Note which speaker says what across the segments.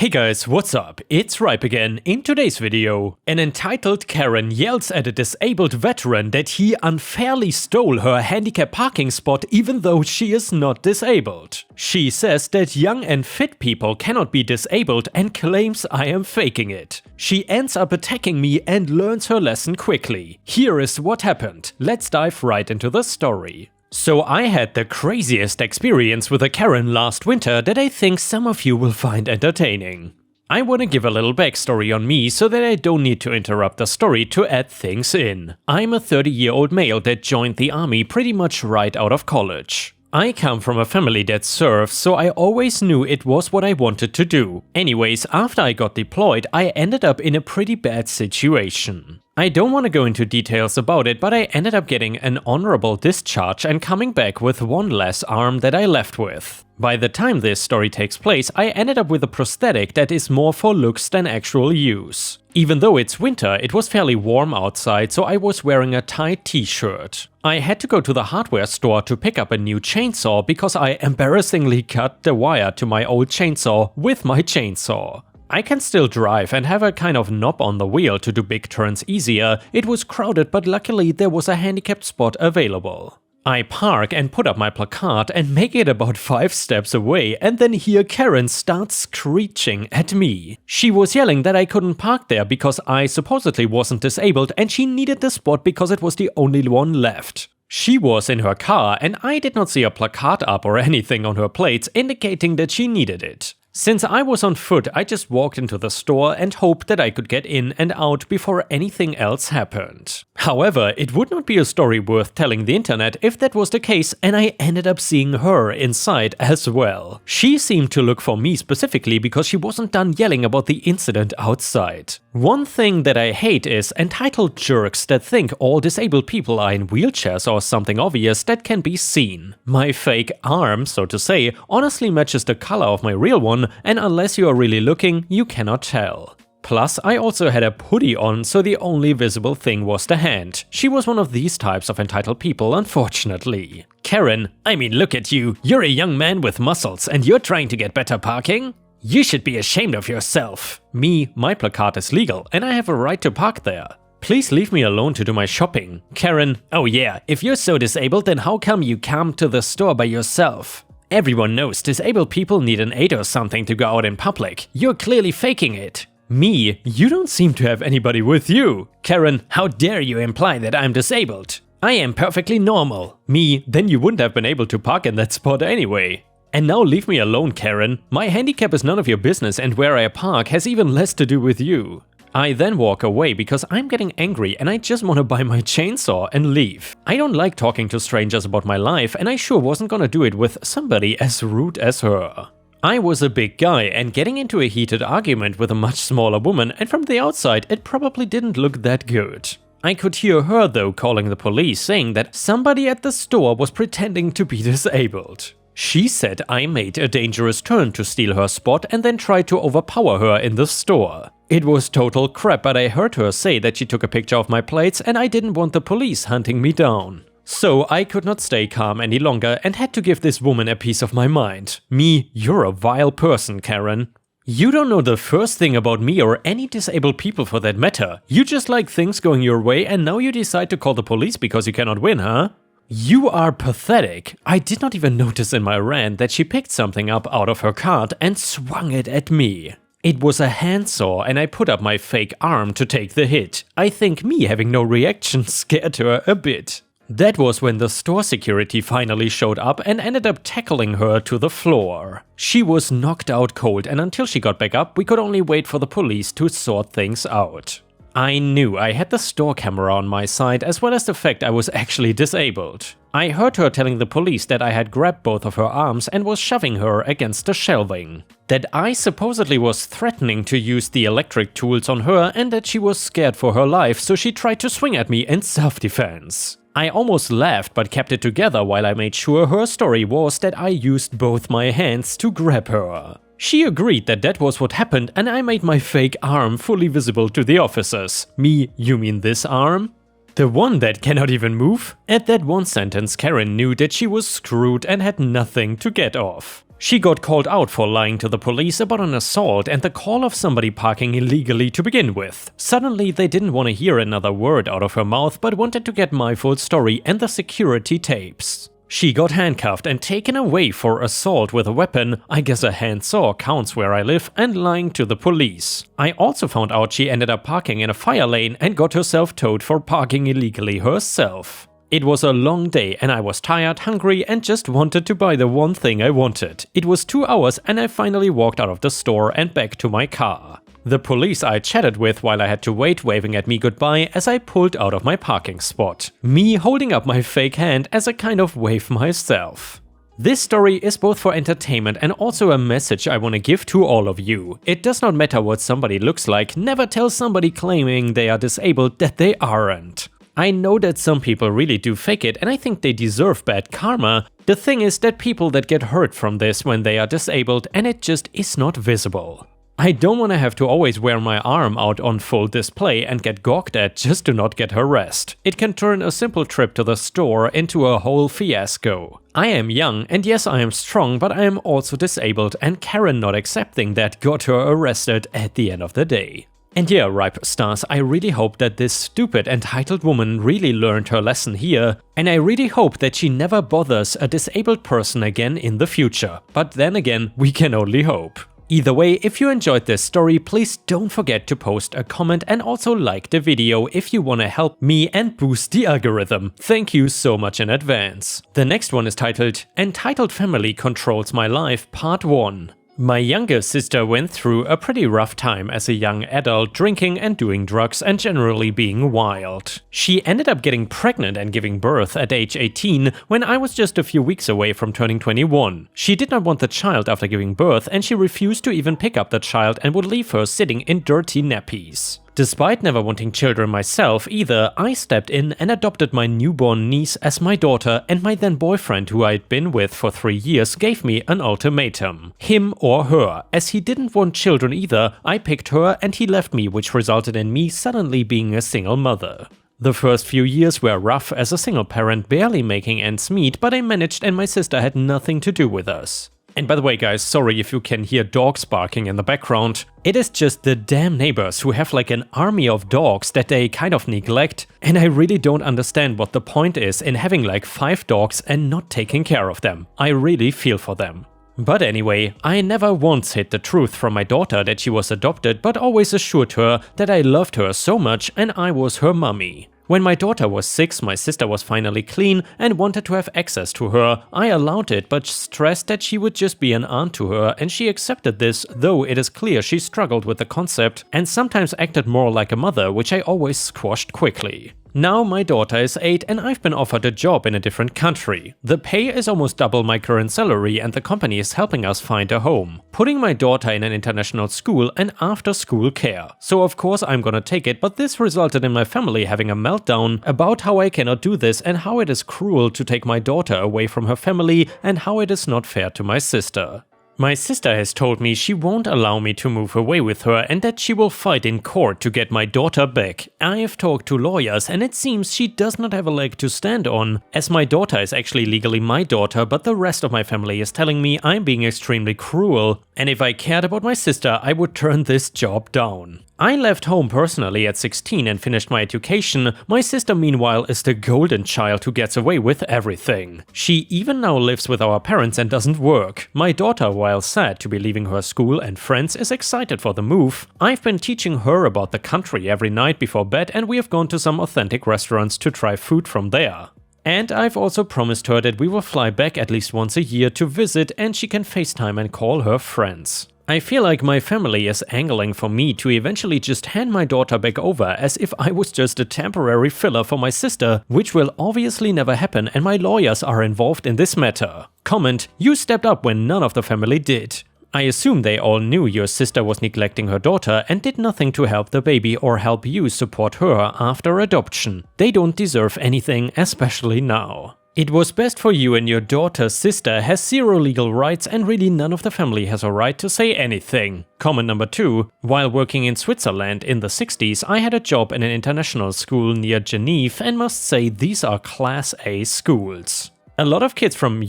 Speaker 1: Hey guys, what's up? It's Ripe again. In today's video, an entitled Karen yells at a disabled veteran that he unfairly stole her handicap parking spot even though she is not disabled. She says that young and fit people cannot be disabled and claims I am faking it. She ends up attacking me and learns her lesson quickly. Here is what happened. Let's dive right into the story. So I had the craziest experience with a Karen last winter that I think some of you will find entertaining. I want to give a little backstory on me so that I don't need to interrupt the story to add things in. I'm a 30-year-old male that joined the army pretty much right out of college. I come from a family that serves, so I always knew it was what I wanted to do. Anyways, after I got deployed, I ended up in a pretty bad situation. I don't want to go into details about it, but I ended up getting an honorable discharge and coming back with one less arm that I left with. By the time this story takes place, I ended up with a prosthetic that is more for looks than actual use. Even though it's winter, it was fairly warm outside, so I was wearing a tight t-shirt. I had to go to the hardware store to pick up a new chainsaw because I embarrassingly cut the wire to my old chainsaw with my chainsaw. I can still drive and have a kind of knob on the wheel to do big turns easier. It was crowded, but luckily there was a handicapped spot available. I park and put up my placard and make it about 5 steps away, and then hear Karen start screeching at me. She was yelling that I couldn't park there because I supposedly wasn't disabled and she needed the spot because it was the only one left. She was in her car and I did not see a placard up or anything on her plates indicating that she needed it. Since I was on foot, I just walked into the store and hoped that I could get in and out before anything else happened. However, it would not be a story worth telling the internet if that was the case, and I ended up seeing her inside as well. She seemed to look for me specifically because she wasn't done yelling about the incident outside. One thing that I hate is entitled jerks that think all disabled people are in wheelchairs or something obvious that can be seen. My fake arm, so to say, honestly matches the color of my real one, and unless you are really looking, you cannot tell. Plus, I also had a hoodie on, so the only visible thing was the hand. She was one of these types of entitled people, unfortunately. Karen, I mean, look at you. You're a young man with muscles and you're trying to get better parking? You should be ashamed of yourself. Me, my placard is legal and I have a right to park there. Please leave me alone to do my shopping. Karen, oh yeah, if you're so disabled, then how come you come to the store by yourself? Everyone knows disabled people need an aid or something to go out in public. You're clearly faking it. Me, you don't seem to have anybody with you. Karen, how dare you imply that I'm disabled? I am perfectly normal. Me, then you wouldn't have been able to park in that spot anyway. And now leave me alone, Karen. My handicap is none of your business and where I park has even less to do with you. I then walk away because I'm getting angry and I just want to buy my chainsaw and leave. I don't like talking to strangers about my life and I sure wasn't gonna do it with somebody as rude as her. I was a big guy and getting into a heated argument with a much smaller woman, and from the outside it probably didn't look that good. I could hear her though calling the police, saying that somebody at the store was pretending to be disabled. She said I made a dangerous turn to steal her spot and then tried to overpower her in the store. It was total crap, but I heard her say that she took a picture of my plates and I didn't want the police hunting me down. So I could not stay calm any longer and had to give this woman a piece of my mind. Me, you're a vile person, Karen. You don't know the first thing about me or any disabled people for that matter. You just like things going your way and now you decide to call the police because you cannot win, huh? You are pathetic. I did not even notice in my rant that she picked something up out of her cart and swung it at me. It was a handsaw and I put up my fake arm to take the hit. I think me having no reaction scared her a bit. That was when the store security finally showed up and ended up tackling her to the floor. She was knocked out cold and until she got back up, we could only wait for the police to sort things out. I knew I had the store camera on my side as well as the fact I was actually disabled. I heard her telling the police that I had grabbed both of her arms and was shoving her against the shelving. That I supposedly was threatening to use the electric tools on her and that she was scared for her life, so she tried to swing at me in self-defense. I almost laughed but kept it together while I made sure her story was that I used both my hands to grab her. She agreed that that was what happened and I made my fake arm fully visible to the officers. Me, you mean this arm? The one that cannot even move? At that one sentence, Karen knew that she was screwed and had nothing to get off. She got called out for lying to the police about an assault and the call of somebody parking illegally to begin with. Suddenly they didn't want to hear another word out of her mouth but wanted to get my full story and the security tapes. She got handcuffed and taken away for assault with a weapon, I guess a handsaw counts where I live, and lying to the police. I also found out she ended up parking in a fire lane and got herself towed for parking illegally herself. It was a long day and I was tired, hungry and just wanted to buy the one thing I wanted. It was 2 hours and I finally walked out of the store and back to my car. The police I chatted with while I had to wait, waving at me goodbye as I pulled out of my parking spot. Me holding up my fake hand as a kind of wave myself. This story is both for entertainment and also a message I want to give to all of you. It does not matter what somebody looks like, never tell somebody claiming they are disabled that they aren't. I know that some people really do fake it and I think they deserve bad karma. The thing is that people that get hurt from this when they are disabled and it just is not visible. I don't want to have to always wear my arm out on full display and get gawked at just to not get harassed. It can turn a simple trip to the store into a whole fiasco. I am young and yes I am strong, but I am also disabled and Karen not accepting that got her arrested at the end of the day. And yeah, Ripe Stars, I really hope that this stupid entitled woman really learned her lesson here, and I really hope that she never bothers a disabled person again in the future. But then again, we can only hope. Either way, if you enjoyed this story, please don't forget to post a comment and also like the video if you want to help me and boost the algorithm. Thank you so much in advance. The next one is titled Entitled Family Controls My Life Part 1. My younger sister went through a pretty rough time as a young adult, drinking and doing drugs and generally being wild. She ended up getting pregnant and giving birth at age 18 when I was just a few weeks away from turning 21. She did not want the child after giving birth and she refused to even pick up the child and would leave her sitting in dirty nappies. Despite never wanting children myself either, I stepped in and adopted my newborn niece as my daughter, and my then boyfriend who I'd been with for 3 years gave me an ultimatum. Him or her. As he didn't want children either, I picked her and he left me, which resulted in me suddenly being a single mother. The first few years were rough as a single parent, barely making ends meet, but I managed and my sister had nothing to do with us. And by the way guys, sorry if you can hear dogs barking in the background. It is just the damn neighbors who have like an army of dogs that they kind of neglect, and I really don't understand what the point is in having like 5 dogs and not taking care of them. I really feel for them. But anyway, I never once hid the truth from my daughter that she was adopted, but always assured her that I loved her so much and I was her mummy. When my daughter was 6, my sister was finally clean and wanted to have access to her. I allowed it, but stressed that she would just be an aunt to her, and she accepted this, though it is clear she struggled with the concept and sometimes acted more like a mother, which I always squashed quickly. Now my daughter is 8 and I've been offered a job in a different country. The pay is almost double my current salary and the company is helping us find a home, putting my daughter in an international school and after-school care. So of course I'm gonna take it, but this resulted in my family having a meltdown about how I cannot do this and how it is cruel to take my daughter away from her family and how it is not fair to my sister. My sister has told me she won't allow me to move away with her and that she will fight in court to get my daughter back. I have talked to lawyers and it seems she does not have a leg to stand on, as my daughter is actually legally my daughter, but the rest of my family is telling me I'm being extremely cruel, and if I cared about my sister I would turn this job down. I left home personally at 16 and finished my education. My sister meanwhile is the golden child who gets away with everything. She even now lives with our parents and doesn't work. My daughter, while sad to be leaving her school and friends, is excited for the move. I've been teaching her about the country every night before bed and we have gone to some authentic restaurants to try food from there. And I've also promised her that we will fly back at least once a year to visit and she can FaceTime and call her friends. I feel like my family is angling for me to eventually just hand my daughter back over as if I was just a temporary filler for my sister, which will obviously never happen and my lawyers are involved in this matter. Comment, you stepped up when none of the family did. I assume they all knew your sister was neglecting her daughter and did nothing to help the baby or help you support her after adoption. They don't deserve anything, especially now. It was best for you and your daughter's sister has 0 legal rights and really none of the family has a right to say anything. Comment number 2. While working in Switzerland in the 60s, I had a job in an international school near Geneva and must say these are Class A schools. A lot of kids from,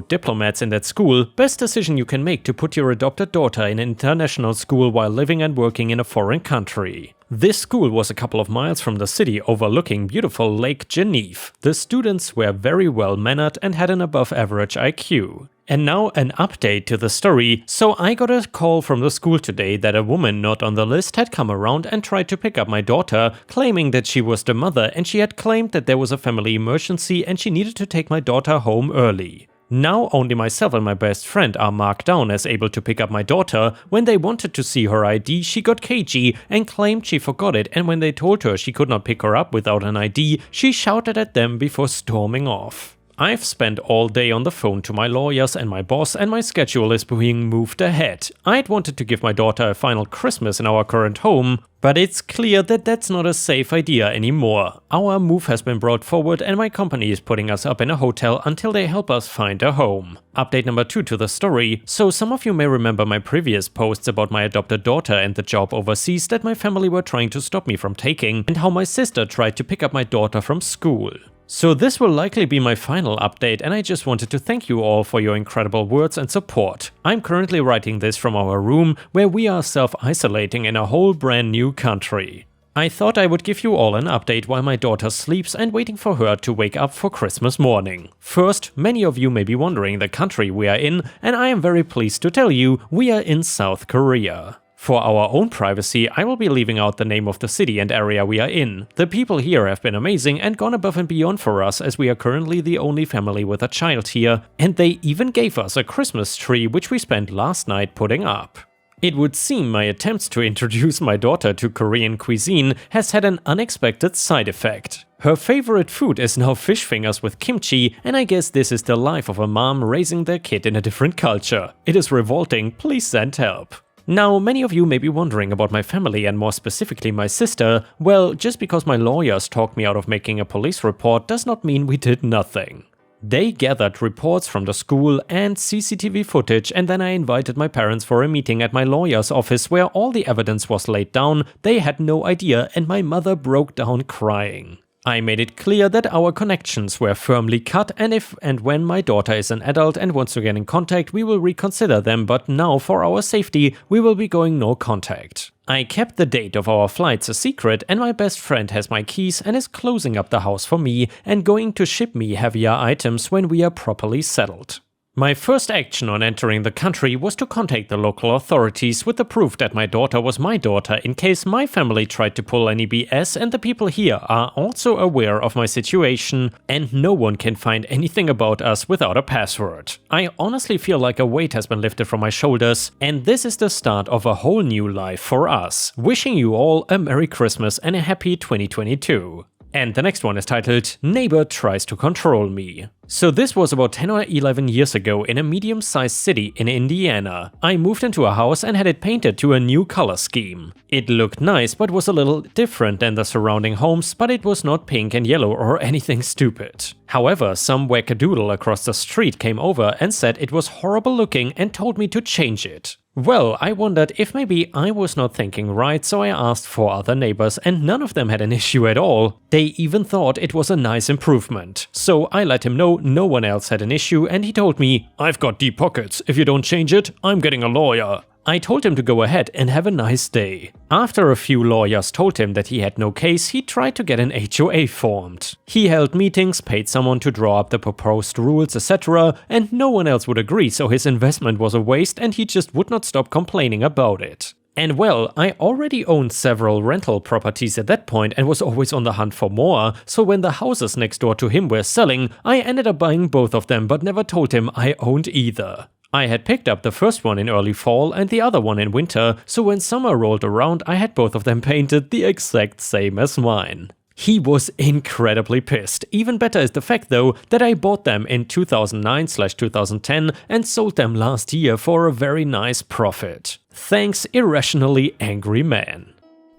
Speaker 1: diplomats in that school, best decision you can make to put your adopted daughter in an international school while living and working in a foreign country. This school was a couple of miles from the city overlooking beautiful Lake Geneva. The students were very well mannered and had an above average IQ. And now an update to the story. So I got a call from the school today that a woman not on the list had come around and tried to pick up my daughter, claiming that she was the mother and she had claimed that there was a family emergency and she needed to take my daughter home early. Now only myself and my best friend are marked down as able to pick up my daughter. When they wanted to see her ID, she got cagey and claimed she forgot it, and when they told her she could not pick her up without an ID, she shouted at them before storming off. I've spent all day on the phone to my lawyers and my boss, and my schedule is being moved ahead. I'd wanted to give my daughter a final Christmas in our current home, but it's clear that that's not a safe idea anymore. Our move has been brought forward and my company is putting us up in a hotel until they help us find a home. Update number 2 to the story. So some of you may remember my previous posts about my adopted daughter and the job overseas that my family were trying to stop me from taking, and how my sister tried to pick up my daughter from school. So this will likely be my final update, and I just wanted to thank you all for your incredible words and support. I'm currently writing this from our room, where we are self-isolating in a whole brand new country. I thought I would give you all an update while my daughter sleeps and waiting for her to wake up for Christmas morning. First, many of you may be wondering the country we are in, and I am very pleased to tell you we are in South Korea. For our own privacy, I will be leaving out the name of the city and area we are in. The people here have been amazing and gone above and beyond for us, as we are currently the only family with a child here, and they even gave us a Christmas tree which we spent last night putting up. It would seem my attempts to introduce my daughter to Korean cuisine has had an unexpected side effect. Her favorite food is now fish fingers with kimchi, and I guess this is the life of a mom raising their kid in a different culture. It is revolting, please send help. Now, many of you may be wondering about my family and more specifically my sister. Well, just because my lawyers talked me out of making a police report does not mean we did nothing. They gathered reports from the school and CCTV footage, and then I invited my parents for a meeting at my lawyer's office where all the evidence was laid down. They had no idea and my mother broke down crying. I made it clear that our connections were firmly cut, and if and when my daughter is an adult and wants to get in contact, we will reconsider them, but now for our safety, we will be going no contact. I kept the date of our flights a secret, and my best friend has my keys and is closing up the house for me and going to ship me heavier items when we are properly settled. My first action on entering the country was to contact the local authorities with the proof that my daughter was my daughter in case my family tried to pull any BS, and the people here are also aware of my situation and no one can find anything about us without a password. I honestly feel like a weight has been lifted from my shoulders, and this is the start of a whole new life for us. Wishing you all a Merry Christmas and a happy 2022. And the next one is titled, Neighbor Tries to Control Me. So this was about 10 or 11 years ago in a medium-sized city in Indiana. I moved into a house and had it painted to a new color scheme. It looked nice but was a little different than the surrounding homes, but it was not pink and yellow or anything stupid. However, some wackadoodle across the street came over and said it was horrible looking and told me to change it. Well, I wondered if maybe I was not thinking right, so I asked 4 other neighbors and none of them had an issue at all. They even thought it was a nice improvement. So I let him know no one else had an issue and he told me, "I've got deep pockets, if you don't change it, I'm getting a lawyer." I told him to go ahead and have a nice day. After a few lawyers told him that he had no case, he tried to get an HOA formed. He held meetings, paid someone to draw up the proposed rules, etc., and no one else would agree, so his investment was a waste and he just would not stop complaining about it. And well, I already owned several rental properties at that point and was always on the hunt for more, so when the houses next door to him were selling, I ended up buying both of them but never told him I owned either. I had picked up the first one in early fall and the other one in winter, so when summer rolled around I had both of them painted the exact same as mine. He was incredibly pissed. Even better is the fact though that I bought them in 2009/2010 and sold them last year for a very nice profit. Thanks, irrationally angry man.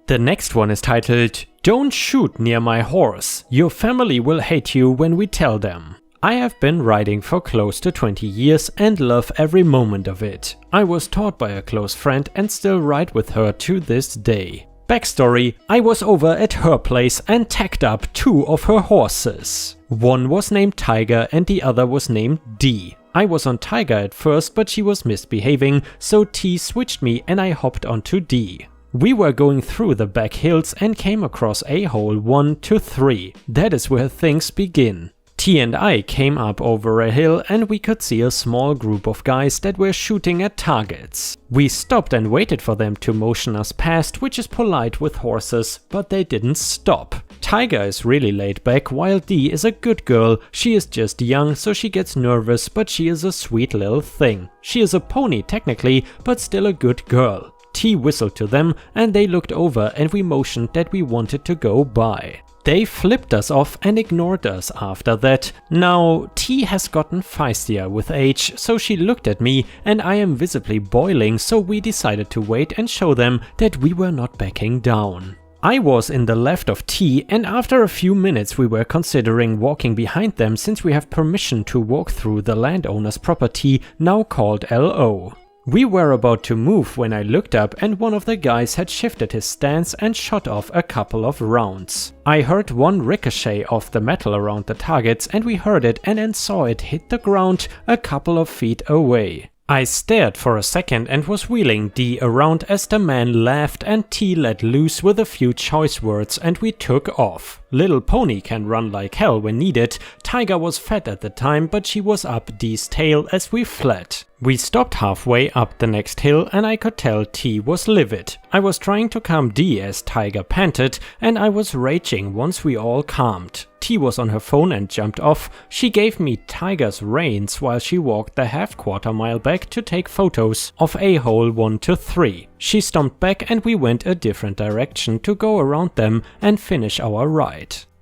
Speaker 1: The next one is titled, Don't Shoot Near My Horse. Your family will hate you when we tell them. I have been writing for close to 20 years and love every moment of it. I was taught by a close friend and still write with her to this day. Backstory: I was over at her place and tagged up 2 of her horses. One was named Tiger and the other was named D. I was on Tiger at first, but she was misbehaving, so T switched me and I hopped onto D. We were going through the back hills and came across a-hole 1 to 3. That is where things begin. T and I came up over a hill and we could see a small group of guys that were shooting at targets. We stopped and waited for them to motion us past, which is polite with horses, but they didn't stop. Tiger is really laid back, while D is a good girl. She is just young, so she gets nervous, but she is a sweet little thing. She is a pony technically, but still a good girl. T whistled to them and they looked over and we motioned that we wanted to go by. They flipped us off and ignored us after that. Now, T has gotten feistier with age, so she looked at me and I am visibly boiling, so we decided to wait and show them that we were not backing down. I was in the left of T and after a few minutes we were considering walking behind them since we have permission to walk through the landowner's property, now called LO. We were about to move when I looked up and one of the guys had shifted his stance and shot off a couple of rounds. I heard one ricochet off the metal around the targets and we heard it and then saw it hit the ground a couple of feet away. I stared for a second and was wheeling D around as the man laughed and T let loose with a few choice words and we took off. Little Pony can run like hell when needed. Tiger was fat at the time, but she was up D's tail as we fled. We stopped halfway up the next hill and I could tell T was livid. I was trying to calm D as Tiger panted and I was raging once we all calmed. T was on her phone and jumped off. She gave me Tiger's reins while she walked the half-quarter mile back to take photos of a-hole 1 to 3. She stomped back and we went a different direction to go around them and finish our ride.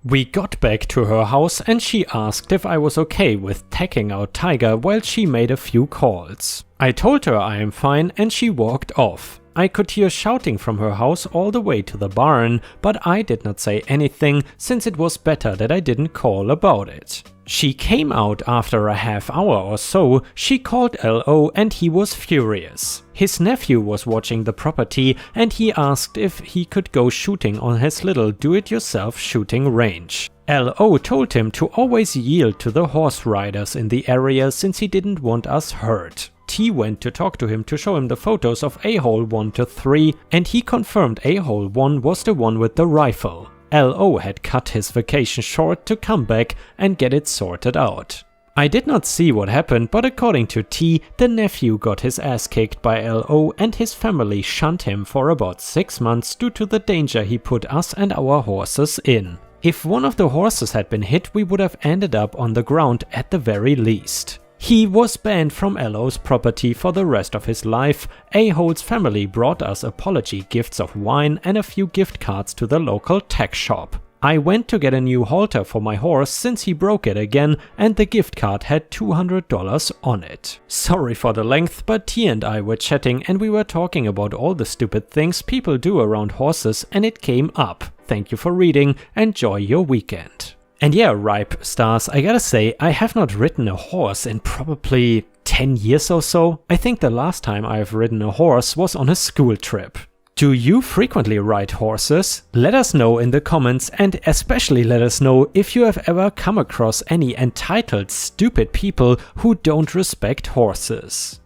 Speaker 1: We got back to her house and she asked if I was okay with tagging out Tiger while she made a few calls. I told her I am fine and she walked off. I could hear shouting from her house all the way to the barn, but I did not say anything since it was better that I didn't call about it. She came out after a half hour or so. She called LO and he was furious. His nephew was watching the property and he asked if he could go shooting on his little do-it-yourself shooting range. LO told him to always yield to the horse riders in the area since he didn't want us hurt. T went to talk to him to show him the photos of a-hole 1 to 3 and he confirmed a-hole 1 was the one with the rifle. LO had cut his vacation short to come back and get it sorted out. I did not see what happened, but according to T, the nephew got his ass kicked by LO and his family shunned him for about 6 months due to the danger he put us and our horses in. If one of the horses had been hit, we would have ended up on the ground at the very least. He was banned from LO's property for the rest of his life. A-hole's family brought us apology gifts of wine and a few gift cards to the local tech shop. I went to get a new halter for my horse since he broke it again and the gift card had $200 on it. Sorry for the length, but T and I were chatting and we were talking about all the stupid things people do around horses and it came up. Thank you for reading. Enjoy your weekend. And yeah, Ripe Stars, I gotta say, I have not ridden a horse in probably 10 years or so. I think the last time I've ridden a horse was on a school trip. Do you frequently ride horses? Let us know in the comments and especially let us know if you have ever come across any entitled stupid people who don't respect horses.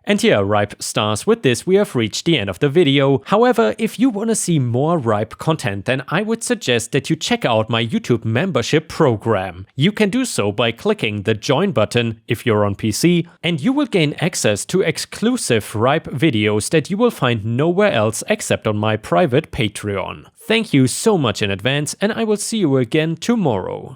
Speaker 1: And yeah, Ripe Stars, with this we have reached the end of the video. However, if you want to see more Ripe content, then I would suggest that you check out my YouTube membership program. You can do so by clicking the join button if you're on PC, and you will gain access to exclusive Ripe videos that you will find nowhere else except on my private Patreon. Thank you so much in advance, and I will see you again tomorrow.